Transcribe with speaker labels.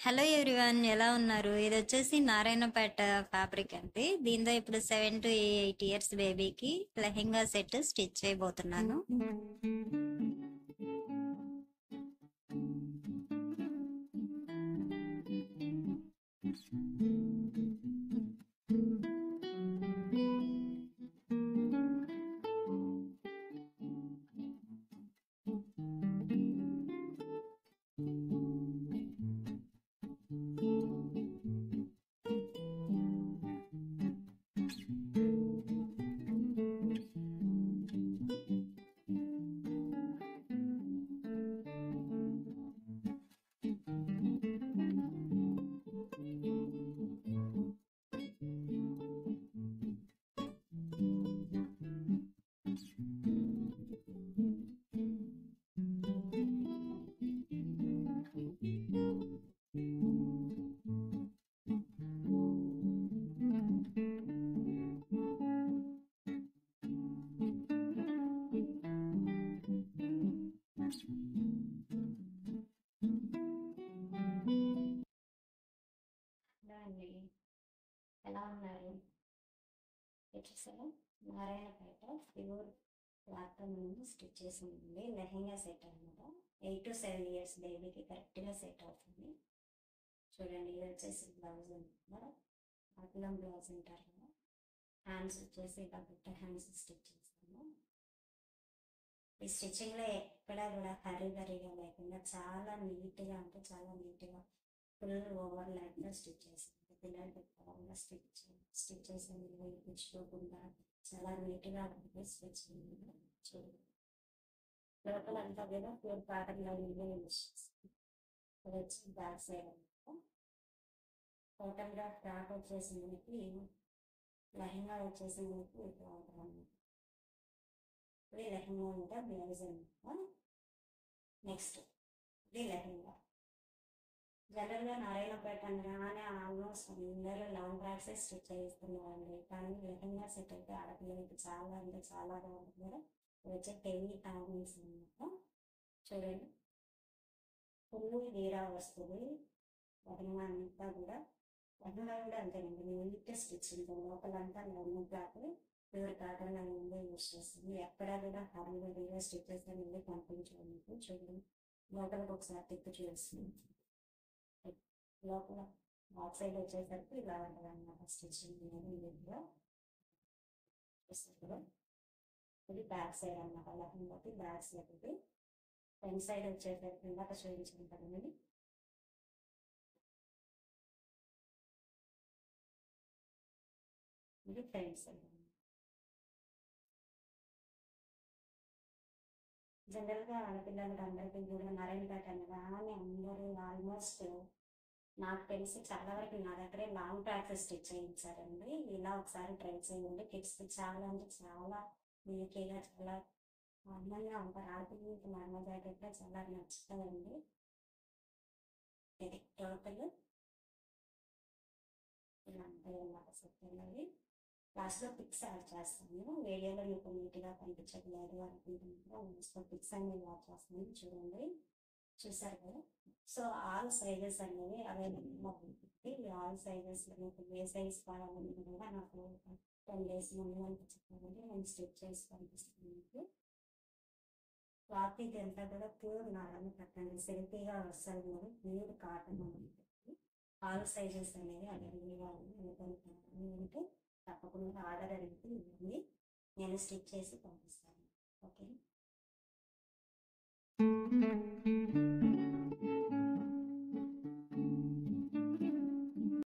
Speaker 1: Hello everyone, ఎలా ఉన్నారు? ఇది వచ్చేసి నారాయణపేట ఫ్యాబ్రిక్ అండి. దీంతో ఇప్పుడు 7 to 8 years బేబీకి లెహెంగా సెట్ స్టిచ్ చేయబోతున్నాను. అండి, ఎలా ఉన్నారు? వచ్చేసారా? నారాయణపేట ప్యూర్ క్లాత్ నుండి స్టిచ్ చేసిందండి. లెహెంగా సెట్ అనమాట. 8 to 7 years బేబీకి కరెక్ట్గా సెట్ అవుతుంది. చూడండి, ఇది వచ్చేసి బ్లౌజ్ అనమాట. అట్లం బ్లౌజ్ అంటారు కదా. హ్యాండ్స్ వచ్చేసి ఇలా పెట్టే హ్యాండ్స్ స్టిచ్ చేస్తాము. ఈ స్టిచ్చింగ్లో ఎక్కడా కూడా హరీగా లేకుండా చాలా నీట్గా, అంటే చాలా నీట్గా ఫుల్ ఓవర్ ల్యాప్గా స్టిచ్ చేస్తాము. పిల్లలు పెట్టుకోవాలని స్టిచ్ చేసి ఇచ్చుకోకుండా చాలా నీట్గా ఉంటుంది స్టిచ్. చూడండి, లోపల అంతా కూడా ప్యూర్ కాటన్ లైనింగ్ యూజ్ చేస్తాం. ఇది వచ్చి బ్యాక్ సైడ్ అనమాట. టోటల్గా ఫ్రాక్ వచ్చేసి మనకి లెహంగా వచ్చేసి మనకి ఇట్లా ఉంటుంది అనమాట. ఇది లెహంగా అంటే బ్లౌజ్ అనమాట. నెక్స్ట్ ఇది లెహంగా. జనరల్గా నారాయణపేట అనగానే ఆల్మోస్ట్ అందరూ లాంగ్ ఫ్రాక్సే స్టిచ్ చేస్తున్నారండి. కానీ లెహంగా సెట్ అయితే ఆడపిల్లలకి చాలా అంటే చాలా బాగుంటుంది కదా. ఇది వచ్చి 10 అనమాట. చూడండి, ఫుల్ గీరా వస్తుంది. లెహంగా అంతా కూడా లెహంగా కూడా అంతేనండి, నీట్ స్టిచ్ ఉంటుంది. లోపలంతా lehenga cloth pure cotton lining use చేస్తుంది. ఎక్కడ కూడా హరీగా స్టిచ్ చేస్తే కనిపించలేదు. చూడండి, లోపలికి ఒకసారి తిప్పి చూస్తుంది. లోపల బ్యాక్ సైడ్ వచ్చేసరికి ఇలా ఉంటుంది అన్నమాట. స్టిచ్చింగ్ అనేది నీట్గా చూస్తారు. ఇది బ్యాక్ సైడ్ అన్నమాట. లెహంగాకి బ్యాక్ సైడ్. ఇది ఫ్రంట్ సైడ్ వచ్చేసరికి ఇందాక చూపించుకుంటానండి. ఇది ఫ్రంట్ సైడ్. జనరల్గా ఆడపిల్లలకి అందరికీ కూడా నారాయణపేట అనగానే అందరూ ఆల్మోస్ట్ నాకు తెలిసి చాలా వరకు నా దగ్గరే లాంగ్ ఫ్రాక్స్ స్టిచ్ చేయించారండి. ఇలా ఒకసారి ట్రై చేయండి. కిడ్స్కి చాలా అంటే చాలా నీట్గా, చాలా అందంగా ఉంటారు. ఆడపిల్లలకి నార్మల్ జాకెట్లో చాలా నచ్చుతుందండి. ఇది టోటల్ ఇలా ఉంటుంది అన్నమాట సెట్ అనేది. లాస్ట్లో పిక్స్ యాడ్ చేస్తాను. వీడియోలో మీకు నీట్గా కనిపించట్లేదు అనుకుంటున్నాను. లాస్ట్లో పిక్స్ అనేది యాడ్ చేస్తాను. చూడండి, చూసారు కదా. సో ఆల్ సైజెస్ అనేవి అవైలబుల్గా ఉంటుంది. ఆల్ సైజెస్లో మీకు ఏ సైజ్ కావాలని కూడా నాకు 10 days ముందు అని చెప్పాలంటే నేను స్టిచ్ చేసి పంపిస్తాను మీకు. క్లాత్ ఇది అంతా కూడా ప్యూర్ నారాయణ పట్టండి. సిల్కీగా వస్తుంది కూడా, ప్యూర్ కాటన్ ఉంటుంది. ఆల్ సైజెస్ అనేవి అవైలబుల్గా ఉంటే తప్పకుండా ఆర్డర్ అనేది ఇవ్వండి. నేను స్టిచ్ చేసి పంపిస్తాను. ఓకే.